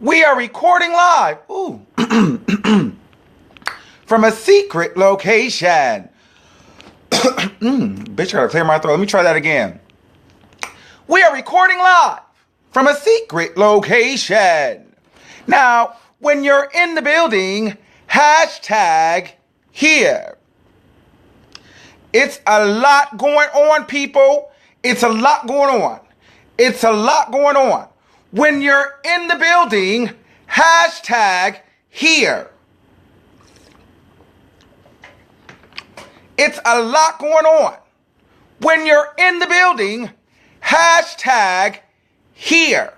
We are recording live. Ooh. From a secret location. Bitch, I gotta clear my throat. Let me try that again. We are recording live from a secret location. Now, when you're in the building, hashtag here. It's a lot going on, people. It's a lot going on. It's a lot going on. When you're in the building, hashtag here. It's a lot going on. When you're in the building, hashtag here.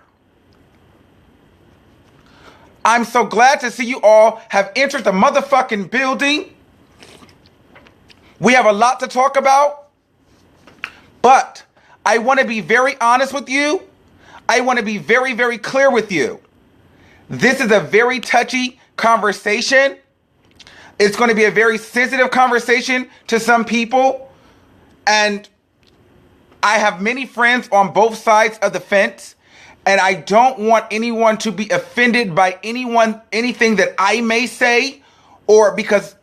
I'm so glad to see you all have entered the motherfucking building. We have a lot to talk about, but I want to be very honest with you. I want to be very, very clear with you. This is a very touchy conversation. It's going to be a very sensitive conversation to some people. And I have many friends on both sides of the fence. And I don't want anyone to be offended by anything that I may say, or because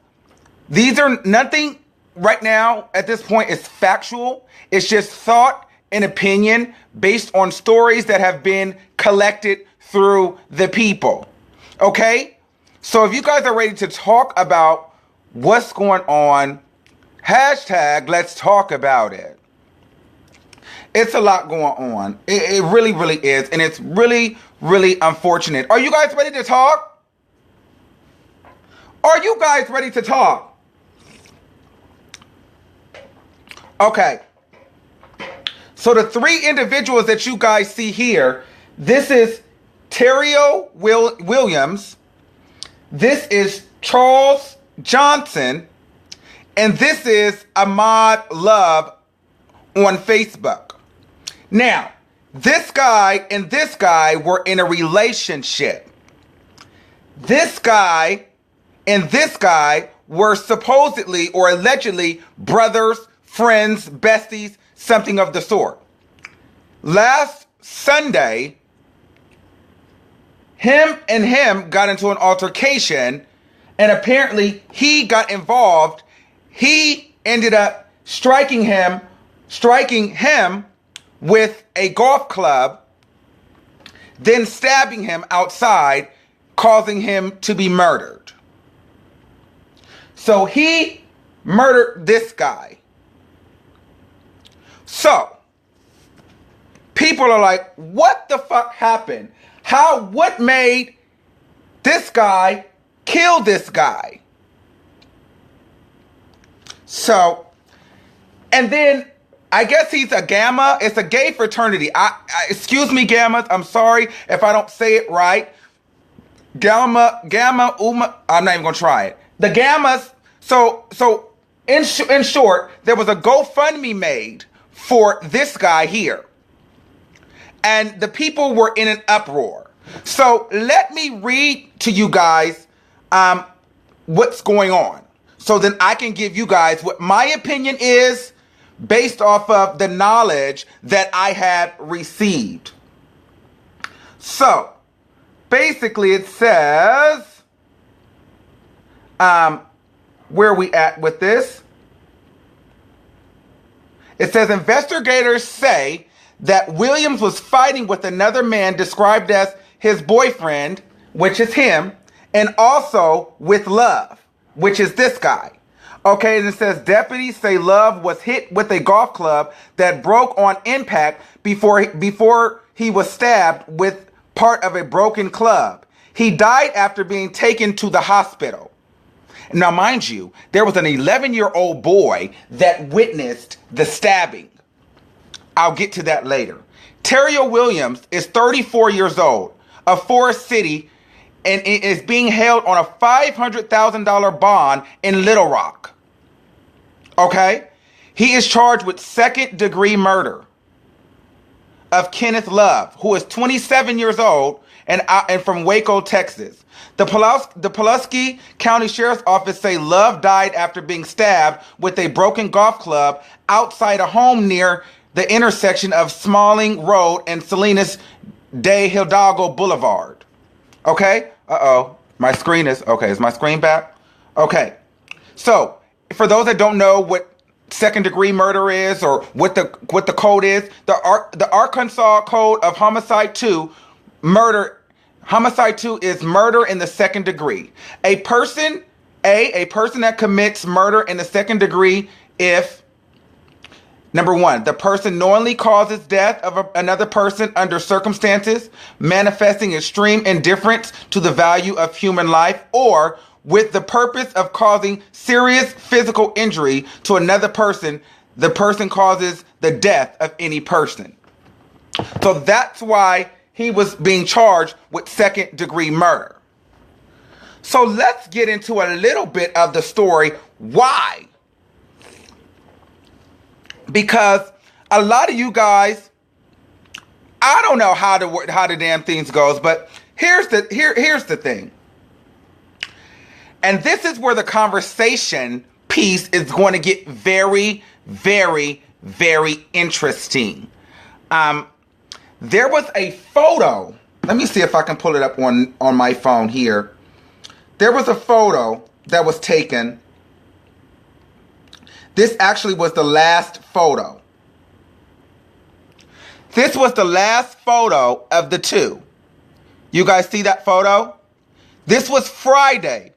these are nothing right now at this point is factual. It's just thought and opinion based on stories that have been collected through the people. Okay? So if you guys are ready to talk about what's going on, hashtag let's talk about it. It's a lot going on. It really, really is. And it's really, really unfortunate. Are you guys ready to talk? Are you guys ready to talk? Okay. So the three individuals that you guys see here, this is Terrio Williams, this is Charles Johnson, and this is Ahmad Love on Facebook. Now, this guy and this guy were in a relationship. This guy and this guy were supposedly or allegedly brothers, friends, besties, something of the sort. Last Sunday, him got into an altercation, and apparently he got involved. He ended up striking him with a golf club, then stabbing him outside, causing him to be murdered. So he murdered this guy. So, people are like, what the fuck happened? What made this guy kill this guy? So, and then I guess he's a Gamma. It's a gay fraternity. Excuse me, Gammas. I'm sorry if I don't say it right. Gamma, Uma. I'm not even gonna try it. The Gammas. So in short, there was a GoFundMe made for this guy here. And the people were in an uproar. So let me read to you guys what's going on. So then I can give you guys what my opinion is based off of the knowledge that I had received. So basically it says, where are we at with this? It says investigators say that Williams was fighting with another man described as his boyfriend, which is him, and also with Love, which is this guy. Okay, and it says deputies say Love was hit with a golf club that broke on impact before he was stabbed with part of a broken club. He died after being taken to the hospital. Now, mind you, there was an 11-year-old boy that witnessed the stabbing. I'll get to that later. Terrio Williams is 34 years old, of Forest City, and is being held on a $500,000 bond in Little Rock. Okay? He is charged with second-degree murder of Kenneth Love, who is 27 years old and from Waco, Texas. The Pulaski County Sheriff's Office say Love died after being stabbed with a broken golf club outside a home near the intersection of Smalling Road and Salinas de Hidalgo Boulevard. Okay? Uh-oh. My screen is... Okay, is my screen back? Okay. So, for those that don't know what second degree murder is or what the code is, the Arkansas Code of Homicide 2, Homicide 2 is murder in the second degree. A person that commits murder in the second degree if, number one, the person knowingly causes death of another person under circumstances manifesting extreme indifference to the value of human life, or with the purpose of causing serious physical injury to another person, the person causes the death of any person. So that's why he was being charged with second degree murder. So let's get into a little bit of the story. Why? Because a lot of you guys, I don't know how the damn things goes, but here's the thing. And this is where the conversation piece is going to get very, very, very interesting. There was a photo. Let me see if I can pull it up on my phone here. There was a photo that was taken. This actually was the last photo. This was the last photo of the two. You guys see that photo? This was Friday.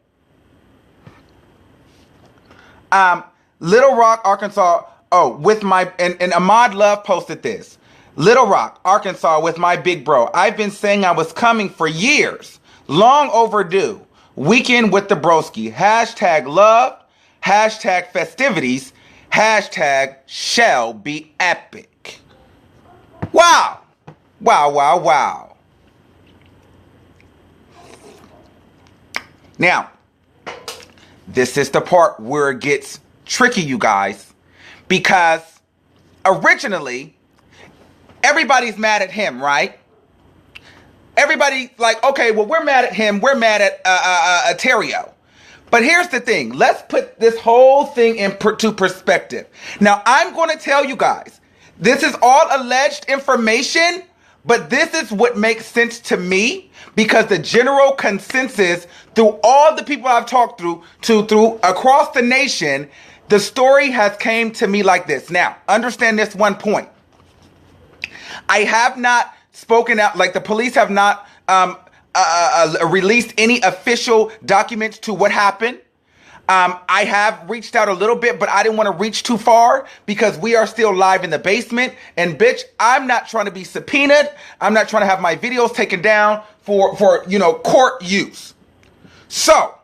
Little Rock, Arkansas. Oh, with my, and Ahmad Love posted this. Little Rock, Arkansas, with my big bro. I've been saying I was coming for years. Long overdue. Weekend with the broski. Hashtag love. Hashtag festivities. Hashtag shall be epic. Wow. Wow, wow, wow. Now, this is the part where it gets tricky, you guys, because originally, everybody's mad at him, right? Everybody like, okay, well, we're mad at him. We're mad at Terrio. But here's the thing. Let's put this whole thing into perspective. Now, I'm going to tell you guys, this is all alleged information, but this is what makes sense to me, because the general consensus through all the people I've talked through across the nation, the story has came to me like this. Now, understand this one point. I have not spoken out, like the police have not released any official documents to what happened. I have reached out a little bit, but I didn't want to reach too far because we are still live in the basement. And bitch, I'm not trying to be subpoenaed. I'm not trying to have my videos taken down for court use. So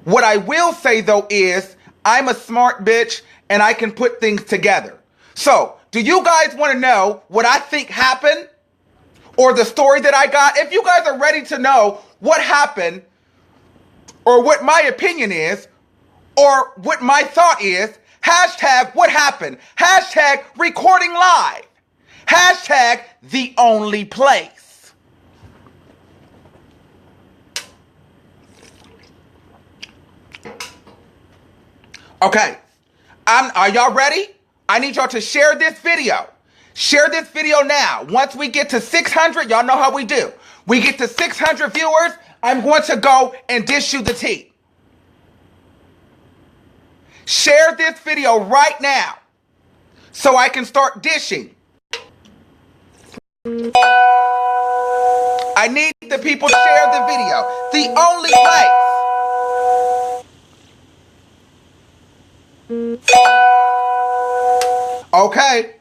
what I will say though is I'm a smart bitch and I can put things together. So do you guys want to know what I think happened or the story that I got? If you guys are ready to know what happened or what my opinion is or what my thought is, hashtag what happened, hashtag recording live, hashtag the only place. Okay, are y'all ready? I need y'all to share this video. Share this video now. Once we get to 600, y'all know how we do. We get to 600 viewers, I'm going to go and dish you the tea. Share this video right now so I can start dishing. I need the people to share the video. The only place. Okay.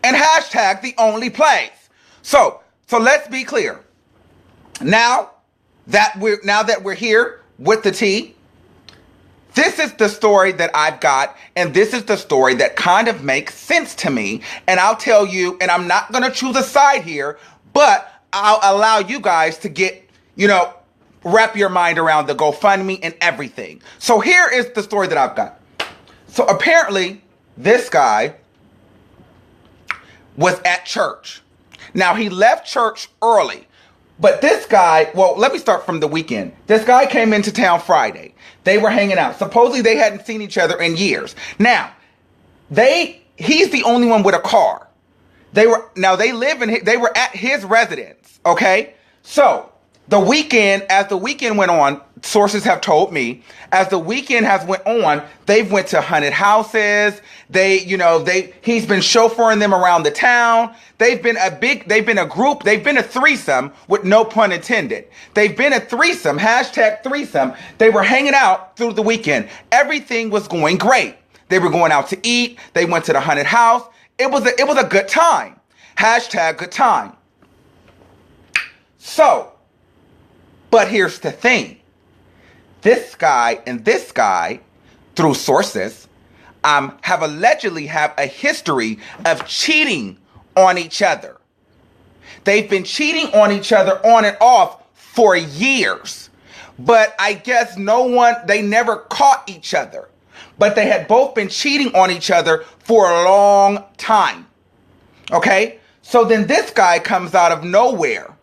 And hashtag the only place. So let's be clear. Now that we're here with the tea, this is the story that I've got, and this is the story that kind of makes sense to me. And I'll tell you, and I'm not going to choose a side here, but I'll allow you guys to get, wrap your mind around the GoFundMe and everything. So here is the story that I've got. So apparently, this guy was at church. Now, he left church early. But this guy, well, let me start from the weekend. This guy came into town Friday. They were hanging out. Supposedly, they hadn't seen each other in years. Now, he's the only one with a car. They were at his residence, okay? So, as the weekend went on, sources have told me, as the weekend has went on, they've went to haunted houses. He's been chauffeuring them around the town. They've been a group, they've been a threesome, with no pun intended. They've been a threesome, hashtag threesome. They were hanging out through the weekend. Everything was going great. They were going out to eat. They went to the haunted house. It was a good time. Hashtag good time. So, but here's the thing. This guy and this guy, through sources, have allegedly have a history of cheating on each other. They've been cheating on each other on and off for years. But I guess they never caught each other. But they had both been cheating on each other for a long time. Okay? So then this guy comes out of nowhere.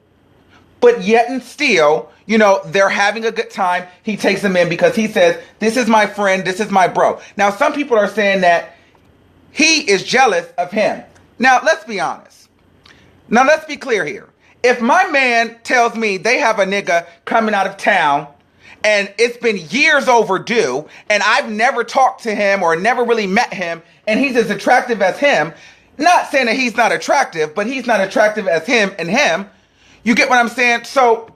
But yet and still, they're having a good time. He takes them in because he says, this is my friend, this is my bro. Now, some people are saying that he is jealous of him. Now, let's be honest. Now, let's be clear here. If my man tells me they have a nigga coming out of town and it's been years overdue and I've never talked to him or never really met him and he's as attractive as him, not saying that he's not attractive, but he's not attractive as him and him. You get what I'm saying? So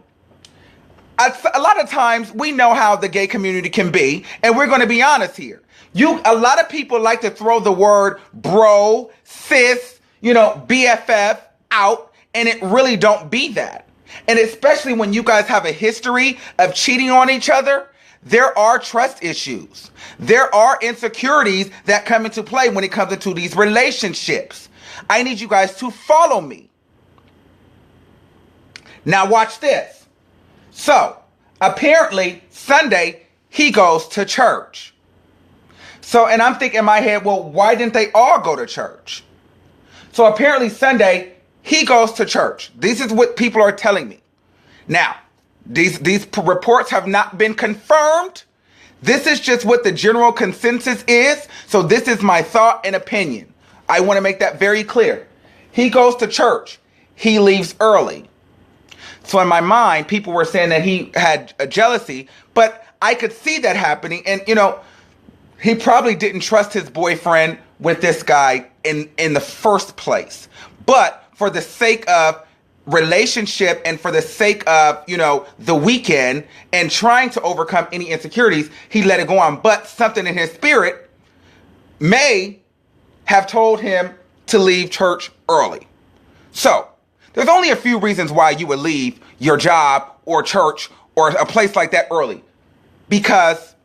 a lot of times we know how the gay community can be, and we're going to be honest here. A lot of people like to throw the word bro, sis, BFF out, and it really don't be that. And especially when you guys have a history of cheating on each other, there are trust issues. There are insecurities that come into play when it comes into these relationships. I need you guys to follow me. Now watch this. So, apparently, Sunday, he goes to church. So, and I'm thinking in my head, well, why didn't they all go to church? So apparently Sunday, he goes to church. This is what people are telling me. Now, these reports have not been confirmed. This is just what the general consensus is. So this is my thought and opinion. I want to make that very clear. He goes to church. He leaves early. So in my mind, people were saying that he had a jealousy, but I could see that happening. And, he probably didn't trust his boyfriend with this guy in the first place. But for the sake of relationship and for the sake of, the weekend and trying to overcome any insecurities, he let it go on. But something in his spirit may have told him to leave church early. So there's only a few reasons why you would leave your job or church or a place like that early. Because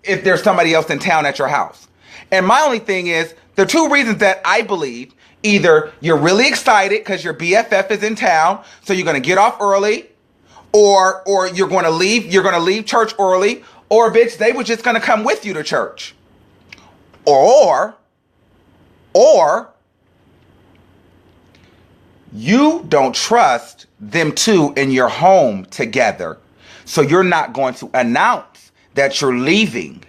if there's somebody else in town at your house. And my only thing is, the two reasons that I believe, either you're really excited because your BFF is in town, so you're going to get off early, or you're going to leave church early, or bitch, they were just going to come with you to church. Or you don't trust them two in your home together, so you're not going to announce that you're leaving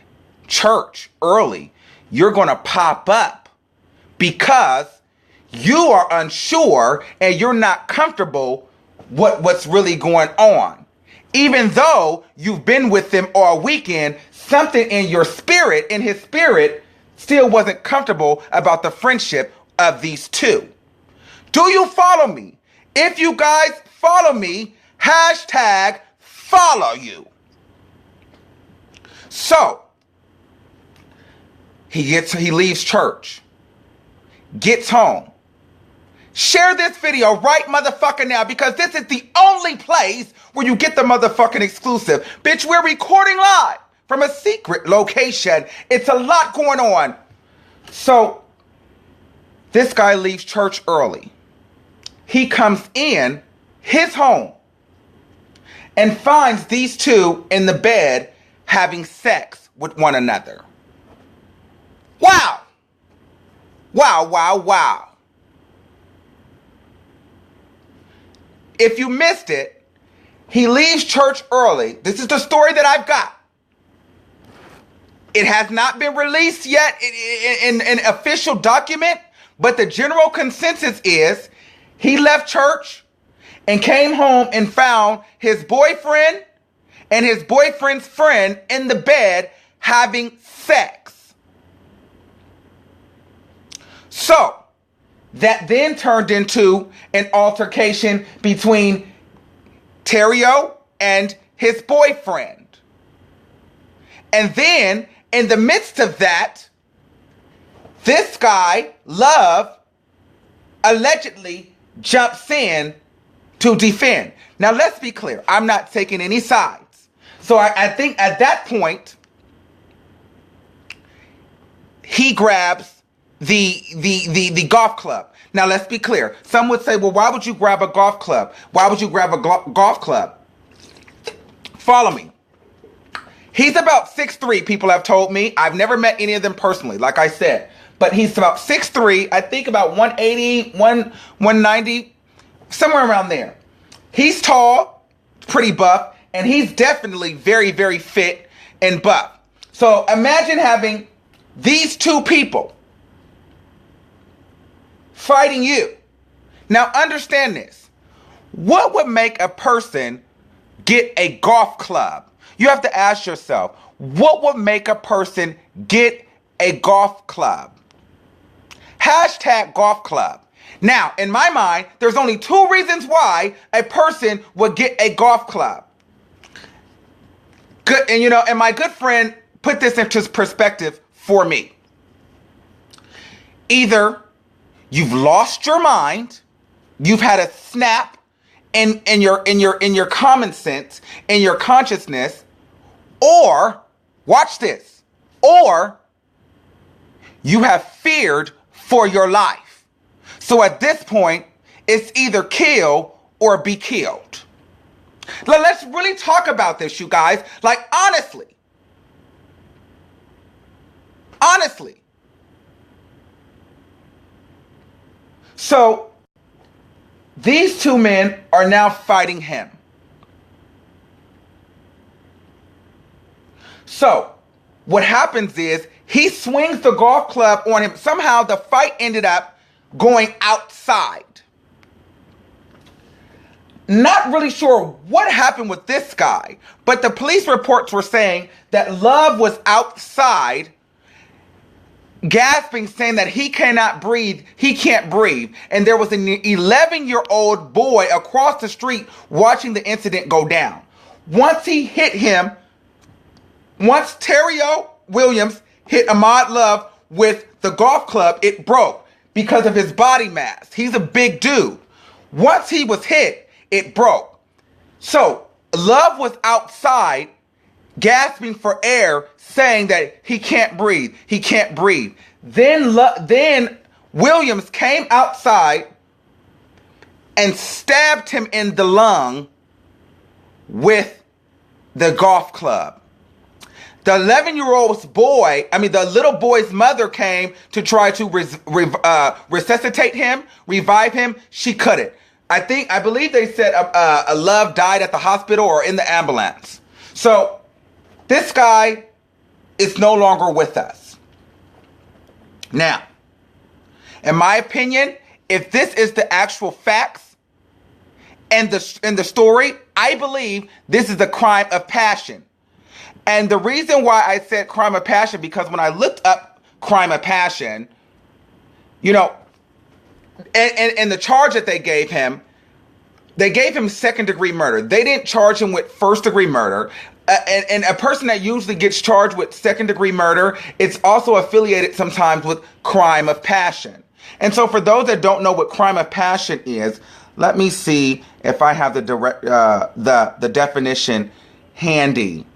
church early. You're going to pop up because you are unsure and you're not comfortable what's really going on. Even though you've been with them all weekend, something in your spirit, in his spirit, still wasn't comfortable about the friendship of these two. Do you follow me? If you guys follow me, hashtag follow you. So, he leaves church, gets home. Share this video right motherfucking now, because this is the only place where you get the motherfucking exclusive. Bitch, we're recording live from a secret location. It's a lot going on. So, this guy leaves church early. He comes in his home and finds these two in the bed having sex with one another. Wow. Wow, wow, wow. If you missed it, he leaves church early. This is the story that I've got. It has not been released yet in an official document, But the general consensus is he left church and came home and found his boyfriend and his boyfriend's friend in the bed having sex. So that then turned into an altercation between Terrio and his boyfriend. And then in the midst of that, this guy, Love, allegedly jumps in to defend. Now, let's be clear. I'm not taking any sides. So I think at that point, he grabs the golf club. Now, let's be clear. Some would say, well, why would you grab a golf club? Why would you grab a golf club? Follow me. He's about 6'3", people have told me. I've never met any of them personally, like I said. But he's about 6'3", I think about 180, 190, somewhere around there. He's tall, pretty buff, and he's definitely very, very fit and buff. So imagine having these two people fighting you. Now understand this. What would make a person get a golf club? You have to ask yourself, what would make a person get a golf club? Hashtag golf club. Now, in my mind, there's only two reasons why a person would get a golf club. Good, and my good friend put this into perspective for me. Either you've lost your mind, you've had a snap in your common sense, in your consciousness, or watch this, or you have feared for your life. So at this point, it's either kill or be killed. Let's really talk about this, you guys. Like, honestly. So, these two men are now fighting him. So, what happens is, he swings the golf club on him. Somehow the fight ended up going outside. Not really sure what happened with this guy, but the police reports were saying that Love was outside gasping, saying that he cannot breathe, he can't breathe. And there was an 11-year-old boy across the street watching the incident go down. Once Terrio Williams hit Ahmaud Love with the golf club, it broke because of his body mass. He's a big dude. Once he was hit, it broke. So Love was outside gasping for air, saying that he can't breathe. He can't breathe. Then Williams came outside and stabbed him in the lung with the golf club. The 11-year-old the little boy's mother came to try to resuscitate him, revive him. She couldn't. I believe they said a Love died at the hospital or in the ambulance. So this guy is no longer with us. Now, in my opinion, if this is the actual facts and the story, I believe this is a crime of passion. And the reason why I said crime of passion, because when I looked up crime of passion, and the charge that they gave him second-degree murder. They didn't charge him with first-degree murder. And a person that usually gets charged with second-degree murder, it's also affiliated sometimes with crime of passion. And so for those that don't know what crime of passion is, let me see if I have the definition handy.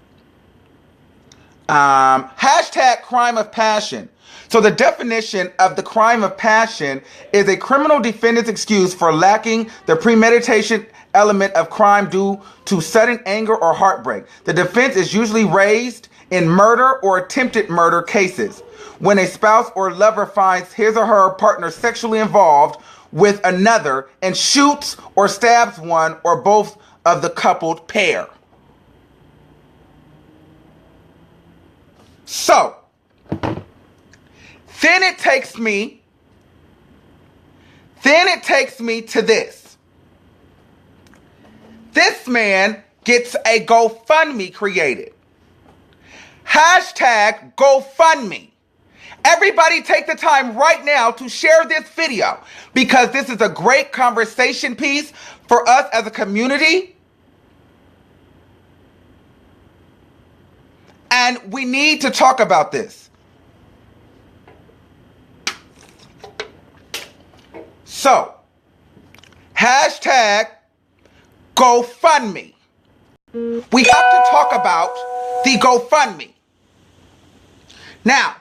Hashtag crime of passion. So the definition of the crime of passion is a criminal defendant's excuse for lacking the premeditation element of crime due to sudden anger or heartbreak. The defense is usually raised in murder or attempted murder cases when a spouse or lover finds his or her partner sexually involved with another and shoots or stabs one or both of the coupled pair. So, then it takes me Then it takes me to this. This man gets a GoFundMe created. Hashtag GoFundMe. Everybody take the time right now to share this video because this is a great conversation piece for us as a community. And we need to talk about this. So, hashtag GoFundMe. We have to talk about the GoFundMe. Now,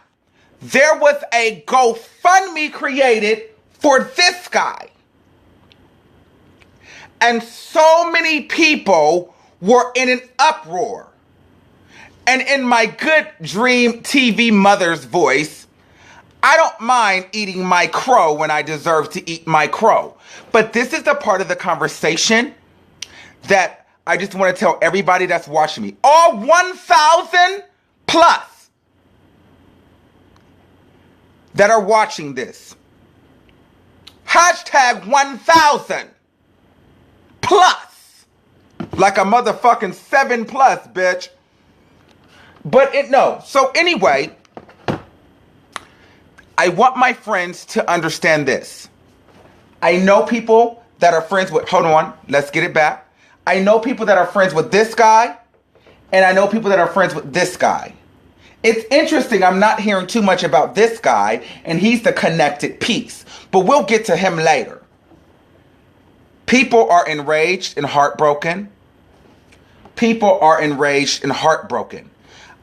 there was a GoFundMe created for this guy. And so many people were in an uproar. And in my good dream TV mother's voice, I don't mind eating my crow when I deserve to eat my crow. But this is the part of the conversation that I just want to tell everybody that's watching me. All 1,000 plus that are watching this. Hashtag 1,000 plus. Like a motherfucking 7 plus, bitch. But no. So anyway, I want my friends to understand this. I know people that are friends with, hold on, let's get it back. I know people that are friends with this guy, and I know people that are friends with this guy. It's interesting, I'm not hearing too much about this guy, and he's the connected piece. But we'll get to him later. People are enraged and heartbroken. People are enraged and heartbroken.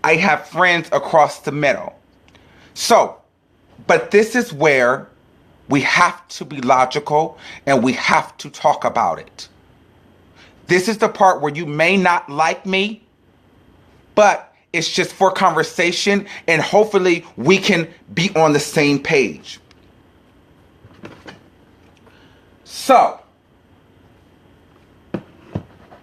I have friends across the middle. So, but this is where we have to be logical and we have to talk about it. This is the part where you may not like me, but it's just for conversation and hopefully we can be on the same page. So,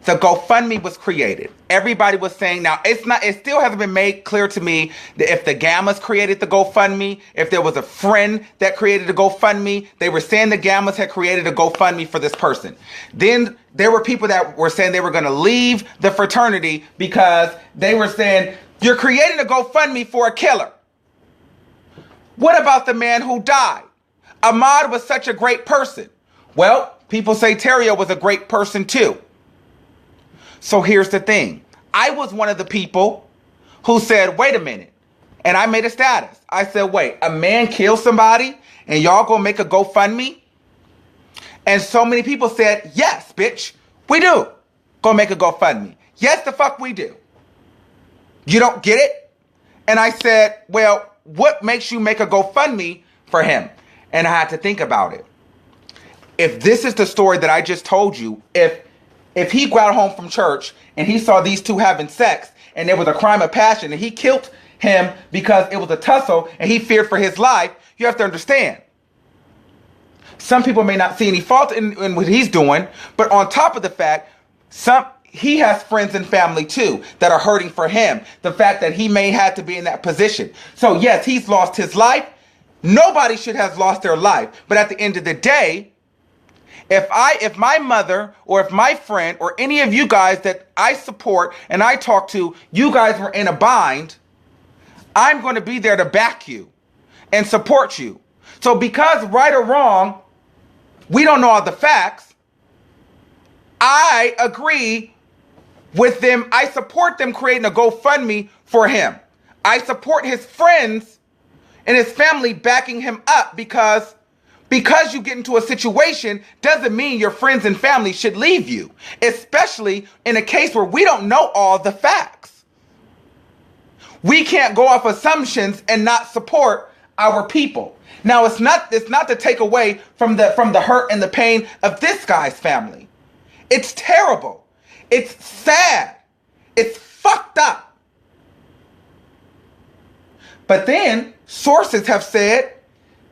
the GoFundMe was created. Everybody was saying, now it still hasn't been made clear to me that if the Gammas created the GoFundMe, if there was a friend that created a GoFundMe. They were saying the Gammas had created a GoFundMe for this person. Then there were people that were saying they were going to leave the fraternity because they were saying, you're creating a GoFundMe for a killer. What about the man who died? Ahmad was such a great person. Well, people say Terrio was a great person too. So here's the thing. I was one of the people who said, wait a minute. And I made a status. I said, wait, a man killed somebody and y'all gonna make a GoFundMe? And so many people said, yes, bitch, we do. Go make a GoFundMe. Yes, the fuck we do. You don't get it? And I said, well, what makes you make a GoFundMe for him? And I had to think about it. If this is the story that I just told you, if he got home from church and he saw these two having sex and there was a crime of passion and he killed him because it was a tussle and he feared for his life, you have to understand. Some people may not see any fault in what he's doing, but on top of the fact, he has friends and family too that are hurting for him. The fact that he may have to be in that position. So yes, he's lost his life. Nobody should have lost their life. But at the end of the day, if my mother or if my friend or any of you guys that I support and I talk to, you guys were in a bind, I'm going to be there to back you and support you. So because right or wrong, we don't know all the facts, I agree with them. I support them creating a GoFundMe for him. I support his friends and his family backing him up because you get into a situation doesn't mean your friends and family should leave you, especially in a case where we don't know all the facts. We can't go off assumptions and not support our people. Now, it's not to take away from the hurt and the pain of this guy's family. It's terrible. It's sad. It's fucked up. But then sources have said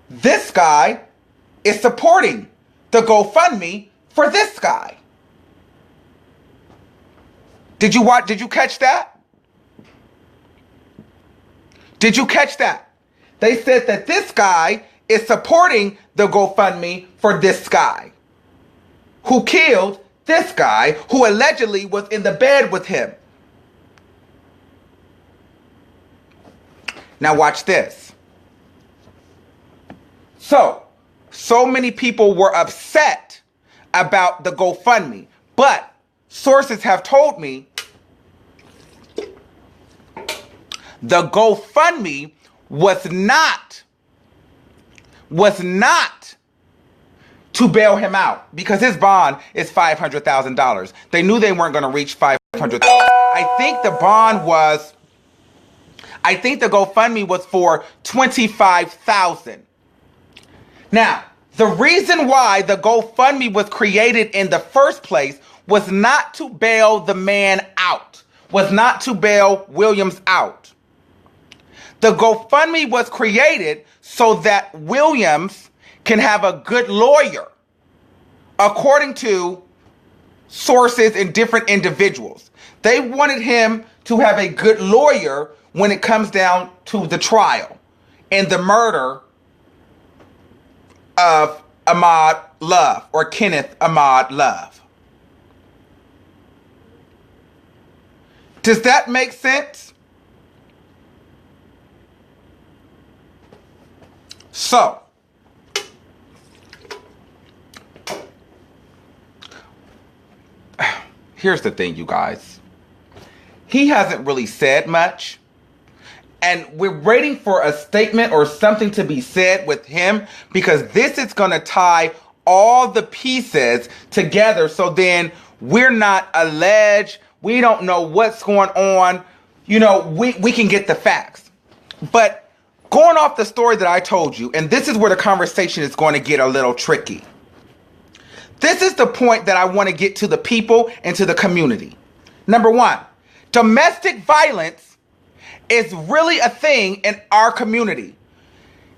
this guy is supporting the GoFundMe for this guy. Did you catch that? Did you catch that? They said that this guy is supporting the GoFundMe for this guy who killed this guy who allegedly was in the bed with him. Now watch this. So many people were upset about the GoFundMe, but sources have told me the GoFundMe was not to bail him out because his bond is $500,000. They knew they weren't going to reach $500,000. I think the GoFundMe was for $25,000. Now, the reason why the GoFundMe was created in the first place was not to bail the man out, was not to bail Williams out. The GoFundMe was created so that Williams can have a good lawyer, according to sources and different individuals. They wanted him to have a good lawyer when it comes down to the trial and the murder of Ahmaud Love, or Kenneth Ahmaud Love. Does that make sense? So, here's the thing, you guys. He hasn't really said much. And we're waiting for a statement or something to be said with him because this is going to tie all the pieces together. So then we're not alleged. We don't know what's going on. You know, we can get the facts. But going off the story that I told you, and this is where the conversation is going to get a little tricky. This is the point that I want to get to the people and to the community. Number one, domestic violence is really a thing in our community.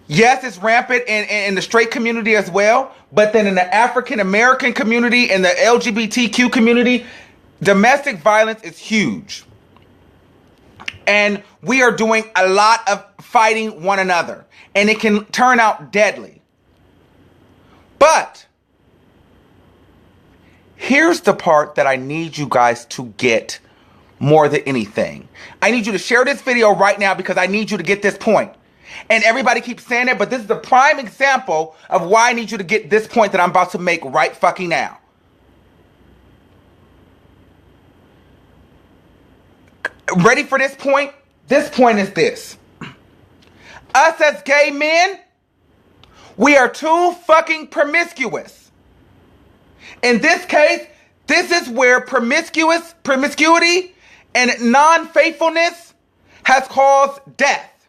Yes, it's rampant in the straight community as well, but then in the African American community and the LGBTQ community, domestic violence is huge. And we are doing a lot of fighting one another, and it can turn out deadly. But here's the part that I need you guys to get more than anything. I need you to share this video right now because I need you to get this point. And everybody keeps saying it, but this is the prime example of why I need you to get this point that I'm about to make right fucking now. Ready for this point? This point is this. Us as gay men, we are too fucking promiscuous. In this case, this is where promiscuity and non-faithfulness has caused death.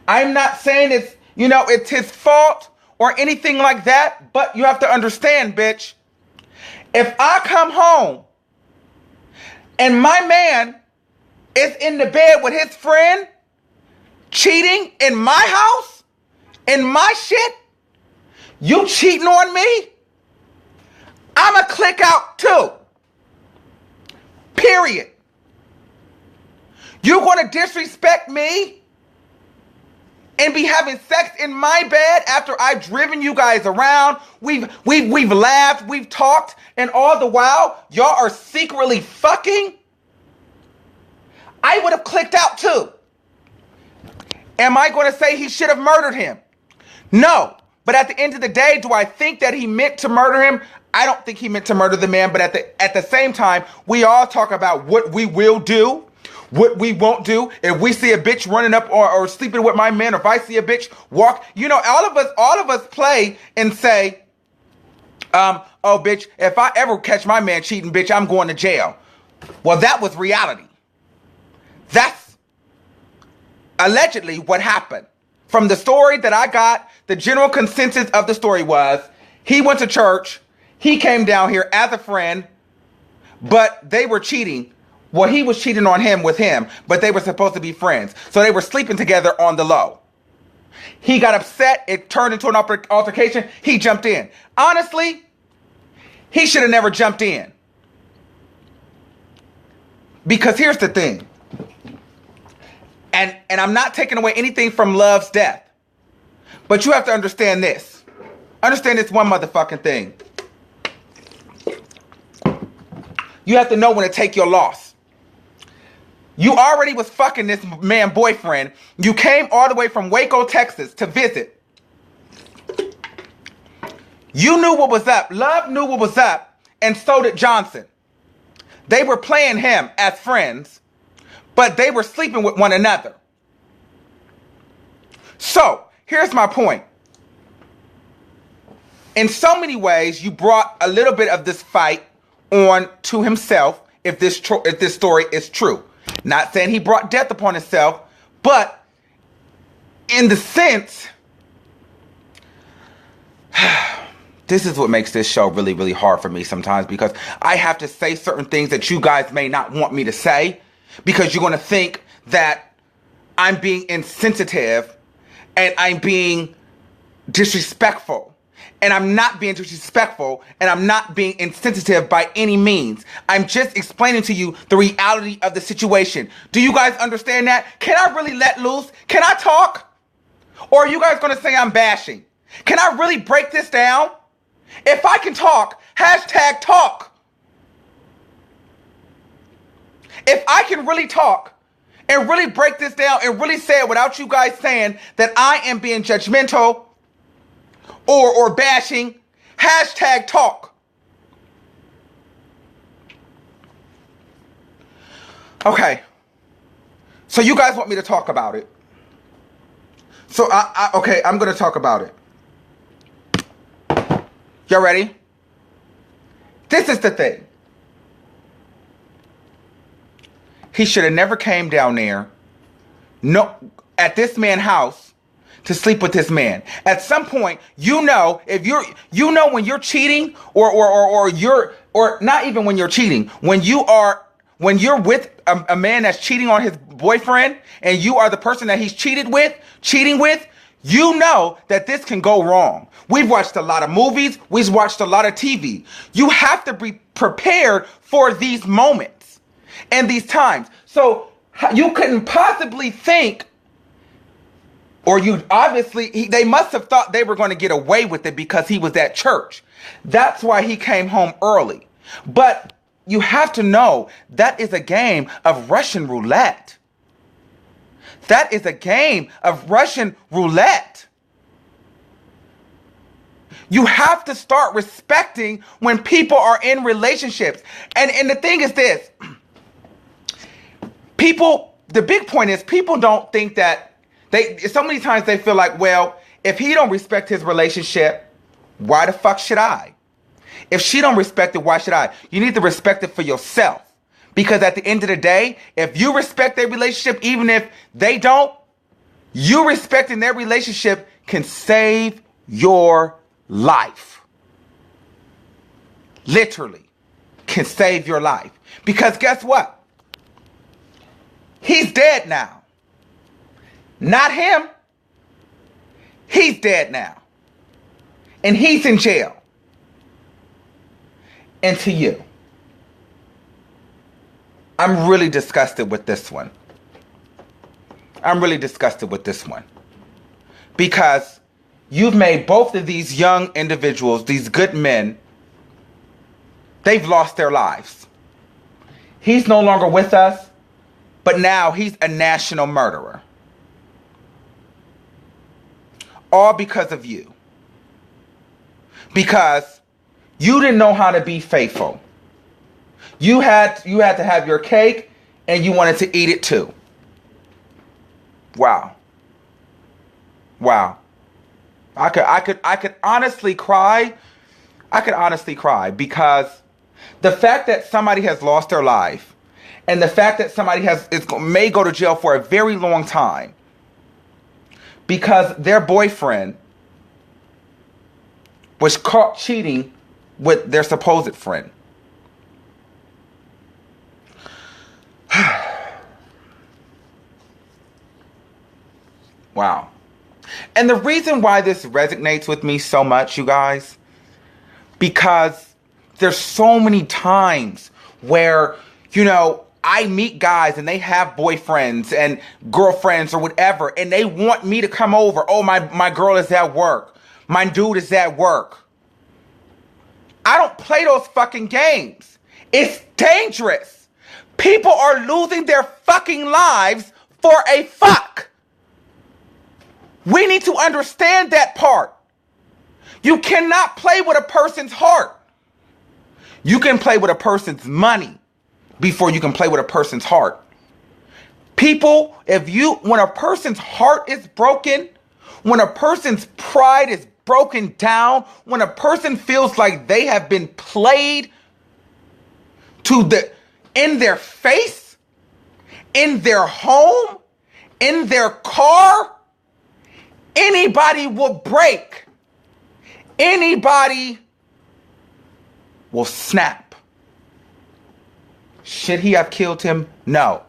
I'm not saying it's his fault or anything like that, but you have to understand, bitch. If I come home and my man is in the bed with his friend, cheating in my house, in my shit, you cheating on me, I'ma click out too. Period. You're going to disrespect me and be having sex in my bed after I've driven you guys around. We've laughed, we've talked, and all the while, y'all are secretly fucking. I would have clicked out too. Am I going to say he should have murdered him? No. But at the end of the day, do I think that he meant to murder him? I don't think he meant to murder the man. But at the same time, we all talk about what we will do, what we won't do. If we see a bitch running up or sleeping with my man, or if I see a bitch walk, all of us play and say, oh, bitch, if I ever catch my man cheating, bitch, I'm going to jail. Well, that was reality. That's allegedly what happened. From the story that I got, the general consensus of the story was he went to church, he came down here as a friend, but they were cheating. Well, he was cheating on him with him, but they were supposed to be friends. So they were sleeping together on the low. He got upset. It turned into an altercation. He jumped in. Honestly, he should have never jumped in. Because here's the thing. And I'm not taking away anything from Love's death. But you have to understand this. Understand this one motherfucking thing. You have to know when to take your loss. You already was fucking this man boyfriend. You came all the way from Waco, Texas to visit. You knew what was up. Love knew what was up. And so did Johnson. They were playing him as friends, but they were sleeping with one another. So, here's my point. In so many ways, you brought a little bit of this fight on to himself, if this story is true. Not saying he brought death upon himself, but in the sense, this is what makes this show really, really hard for me sometimes, because I have to say certain things that you guys may not want me to say, because you're going to think that I'm being insensitive and I'm being disrespectful. And I'm not being disrespectful, and I'm not being insensitive by any means. I'm just explaining to you the reality of the situation. Do you guys understand that? Can I really let loose? Can I talk? Or are you guys going to say I'm bashing? Can I really break this down? If I can talk, hashtag talk. If I can really talk and really break this down and really say it without you guys saying that I am being judgmental or bashing, hashtag talk. Okay. So you guys want me to talk about it. So okay, I'm going to talk about it. Y'all ready? This is the thing. He should have never came down there, at this man's house, to sleep with this man. At some point, if when you're cheating, or not even when you're cheating, when you're with a man that's cheating on his boyfriend, and you are the person that he's cheating with, you know that this can go wrong. We've watched a lot of movies. We've watched a lot of TV. You have to be prepared for these moments and these times. So you couldn't possibly think, or they must have thought they were going to get away with it because he was at church. That's why he came home early. But you have to know that is a game of Russian roulette. That is a game of Russian roulette. You have to start respecting when people are in relationships. And the thing is this. The big point is, people don't think that so many times they feel like, well, if he don't respect his relationship, why the fuck should I? If she don't respect it, why should I? You need to respect it for yourself. Because at the end of the day, if you respect their relationship, even if they don't, you respecting their relationship can save your life. Literally can save your life. Because guess what? He's dead now. Not him. He's dead now. And he's in jail. And to you, I'm really disgusted with this one. Because you've made both of these young individuals, these good men, they've lost their lives. He's no longer with us, but now he's a national murderer. All because of you. Because you didn't know how to be faithful. You had to have your cake and you wanted to eat it too. Wow. I could honestly cry. Because the fact that somebody has lost their life, and the fact that somebody may go to jail for a very long time because their boyfriend was caught cheating with their supposed friend. Wow. And the reason why this resonates with me so much, you guys, because there's so many times where, I meet guys and they have boyfriends and girlfriends or whatever, and they want me to come over. Oh, my girl is at work. My dude is at work. I don't play those fucking games. It's dangerous. People are losing their fucking lives for a fuck. We need to understand that part. You cannot play with a person's heart. You can play with a person's money before you can play with a person's heart. People, when a person's heart is broken, when a person's pride is broken down, when a person feels like they have been played in their face, in their home, in their car, anybody will break. Anybody will snap. Should he have killed him? No.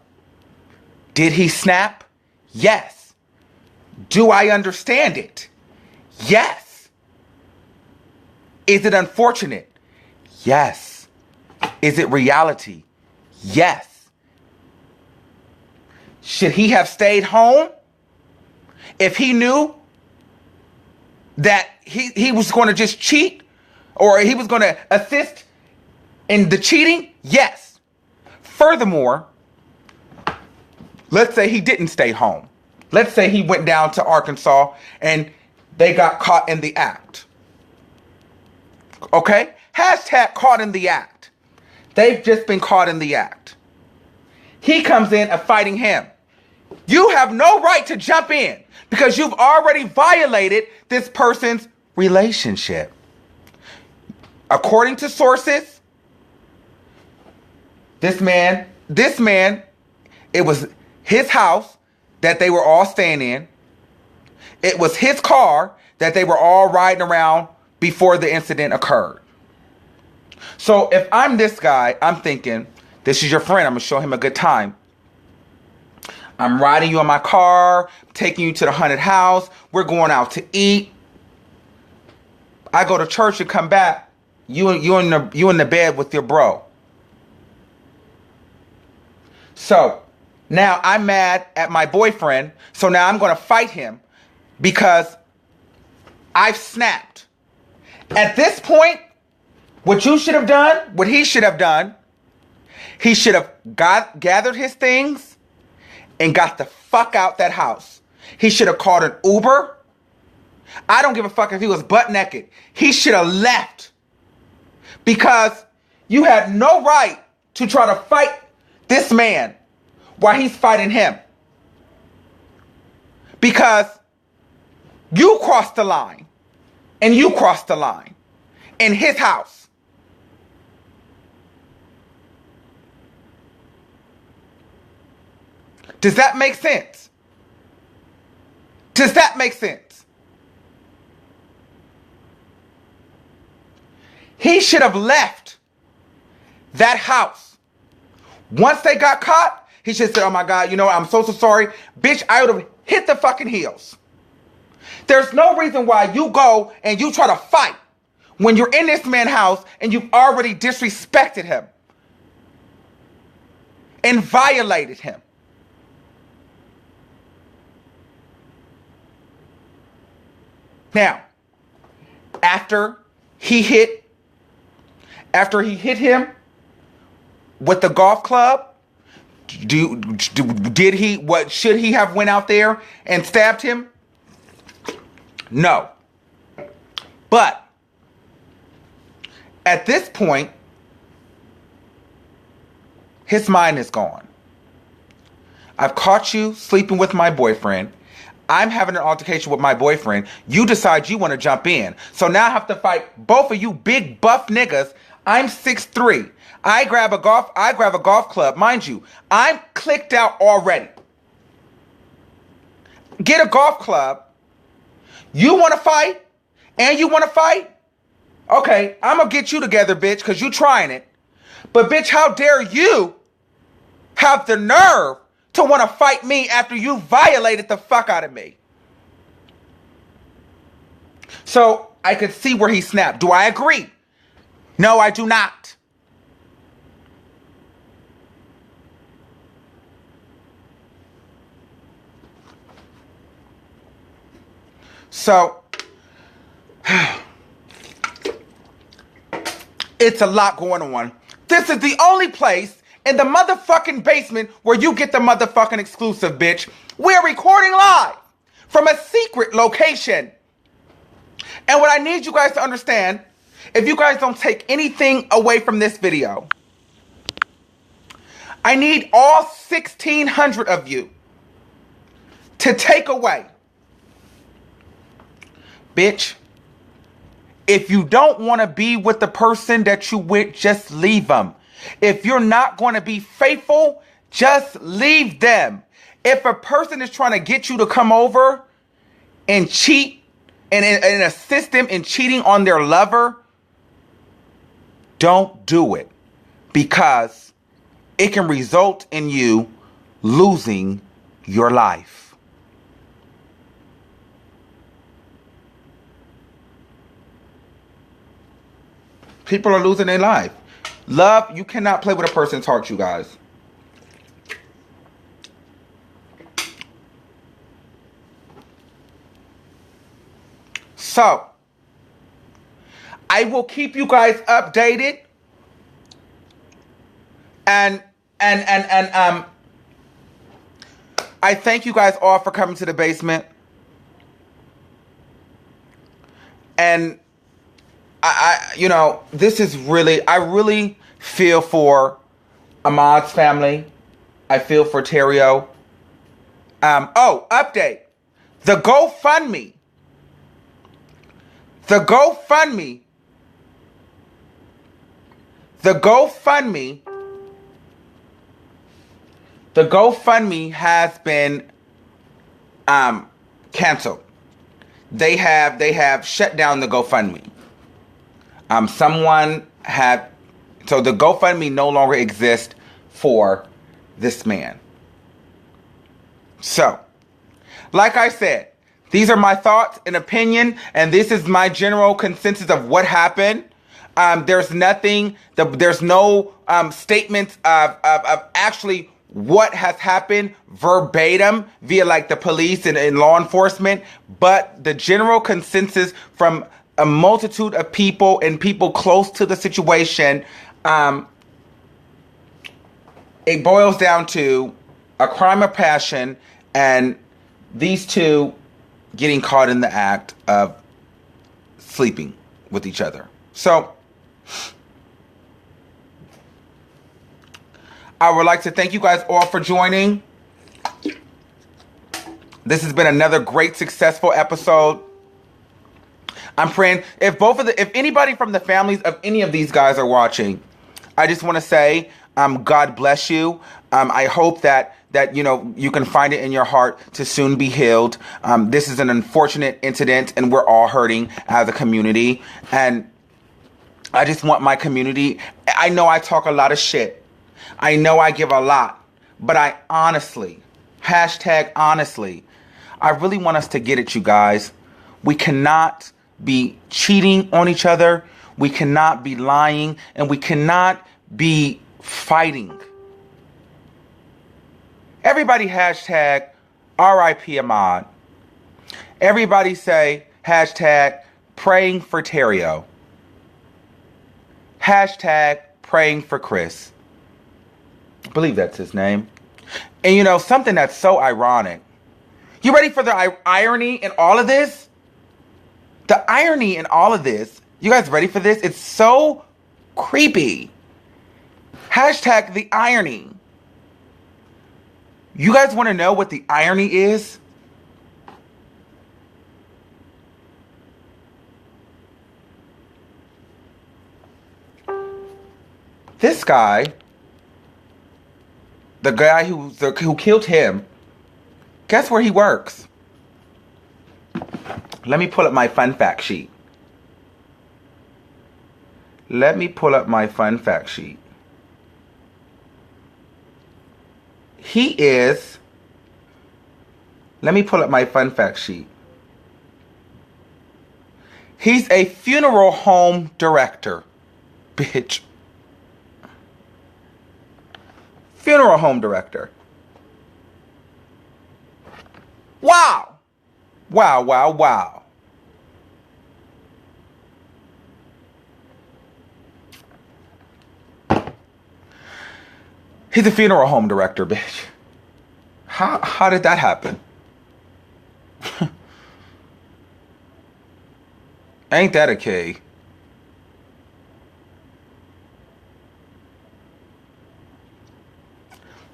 Did he snap? Yes. Do I understand it? Yes. Is it unfortunate? Yes. Is it reality? Yes. Should he have stayed home if he knew that he was going to just cheat, or he was going to assist in the cheating? Yes. Furthermore, let's say he didn't stay home. Let's say he went down to Arkansas and they got caught in the act. Okay? Hashtag caught in the act. They've just been caught in the act. He comes in and fighting him. You have no right to jump in because you've already violated this person's relationship. According to sources, this man, it was his house that they were all staying in. It was his car that they were all riding around before the incident occurred. So if I'm this guy, I'm thinking, this is your friend, I'm going to show him a good time. I'm riding you in my car, taking you to the haunted house. We're going out to eat. I go to church and come back. You in the bed with your bro. So now I'm mad at my boyfriend. So now I'm going to fight him because I've snapped. At this point, what you should have done, what he should have done, he should have gathered his things and got the fuck out that house. He should have called an Uber. I don't give a fuck if he was butt naked. He should have left because you had no right to try to fight this man while he's fighting him. Because you crossed the line and you crossed the line in his house. Does that make sense? Does that make sense? He should have left that house. Once they got caught, he should have said, oh my God, I'm so sorry. Bitch, I would have hit the fucking heels. There's no reason why you go and you try to fight when you're in this man's house and you've already disrespected him and violated him. Now, after he hit him with the golf club, should he have went out there and stabbed him? No. But at this point, his mind is gone. I've caught you sleeping with my boyfriend. I'm having an altercation with my boyfriend. You decide you want to jump in. So now I have to fight both of you big buff niggas. I'm 6'3". I grab a golf club. Mind you, I'm clicked out already. Get a golf club. You want to fight? And you want to fight? Okay, I'm going to get you together, bitch, because you trying it. But bitch, how dare you have the nerve to want to fight me after you violated the fuck out of me? So I could see where he snapped. Do I agree? No, I do not. So, it's a lot going on. This is the only place in the motherfucking basement where you get the motherfucking exclusive, bitch. We're recording live from a secret location. And what I need you guys to understand, if you guys don't take anything away from this video, I need all 1,600 of you to take away. Bitch, if you don't want to be with the person that you with, just leave them. If you're not going to be faithful, just leave them. If a person is trying to get you to come over and cheat and assist them in cheating on their lover, don't do it, because it can result in you losing your life. People are losing their life. Love, you cannot play with a person's heart, you guys. So, I will keep you guys updated. And I thank you guys all for coming to the basement. And you know, this is really, I really feel for Ahmad's family. I feel for Terrio. Oh, update. The GoFundMe. The GoFundMe has been canceled. They have shut down the GoFundMe. Someone had, so the GoFundMe no longer exists for this man. So, like I said, these are my thoughts and opinion, and this is my general consensus of what happened. There's nothing, there's no statements of actually what has happened verbatim via like the police and law enforcement, but the general consensus from a multitude of people and people close to the situation, it boils down to a crime of passion and these two getting caught in the act of sleeping with each other. So, I would like to thank you guys all for joining. This has been another great, successful episode. I'm praying, if anybody from the families of any of these guys are watching, I just want to say, God bless you. I hope that you know, you can find it in your heart to soon be healed. This is an unfortunate incident, and we're all hurting as a community. And I just want my community. I know I talk a lot of shit. I know I give a lot, but I honestly, #honestly, I really want us to get it, you guys. We cannot be cheating on each other. We cannot be lying, and we cannot be fighting. Everybody #RIP Ahmad. Everybody say #praying for Terrio. #praying for Chris. I believe that's his name. And you know, something that's so ironic. You ready for the irony in all of this? The irony in all of this. You guys ready for this? It's so creepy. #the irony. You guys want to know what the irony is? This guy, the guy who killed him, guess where he works? Let me pull up my fun fact sheet. He is, let me pull up my fun fact sheet. He's a funeral home director. Bitch. Funeral home director. Wow. Wow, wow, wow. He's a funeral home director, bitch. How did that happen? Ain't that a key?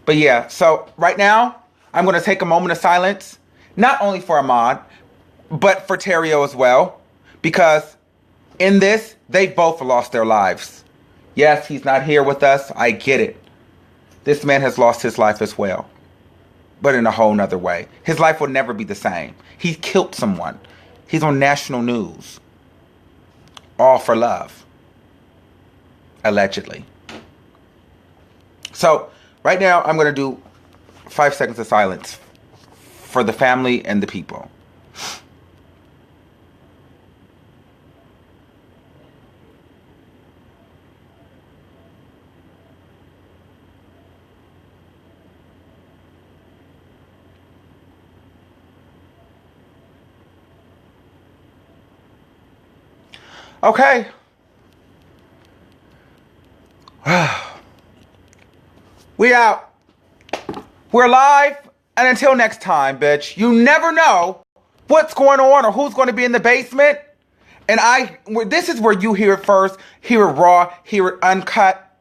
But yeah, so right now, I'm going to take a moment of silence, not only for Ahmad, but for Terrio as well, because in this, they both lost their lives. Yes, he's not here with us. I get it. This man has lost his life as well, but in a whole nother way. His life will never be the same. He killed someone. He's on national news. All for love. Allegedly. So, right now, I'm going to do 5 seconds of silence for the family and the people. Okay. We out. We're live. And until next time, bitch, you never know what's going on or who's going to be in the basement. And this is where you hear it first, hear it raw, hear it uncut.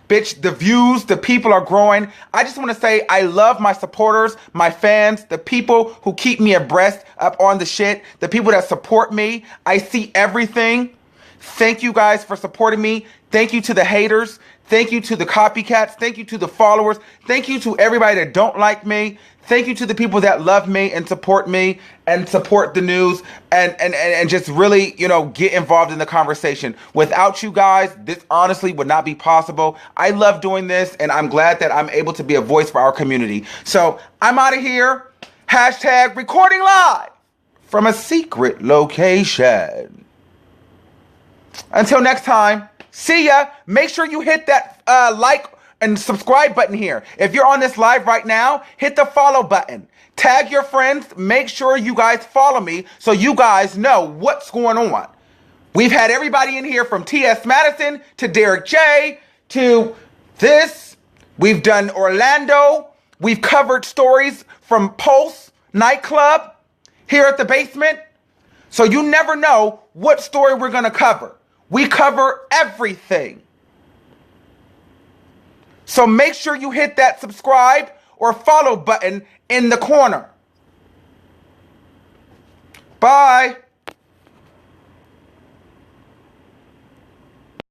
Bitch, the views, the people are growing. I just want to say I love my supporters, my fans, the people who keep me abreast up on the shit, the people that support me. I see everything. Thank you guys for supporting me. Thank you to the haters. Thank you to the copycats. Thank you to the followers. Thank you to everybody that don't like me. Thank you to the people that love me and support the news and just really, get involved in the conversation. Without you guys, this honestly would not be possible. I love doing this and I'm glad that I'm able to be a voice for our community. So I'm out of here. # recording live from a secret location. Until next time, see ya. Make sure you hit that like and subscribe button here. If you're on this live right now, hit the follow button. Tag your friends. Make sure you guys follow me so you guys know what's going on. We've had everybody in here from T.S. Madison to Derek J to this. We've done Orlando. We've covered stories from Pulse nightclub here at the basement. So you never know what story we're going to cover. We cover everything. So make sure you hit that subscribe or follow button in the corner. Bye.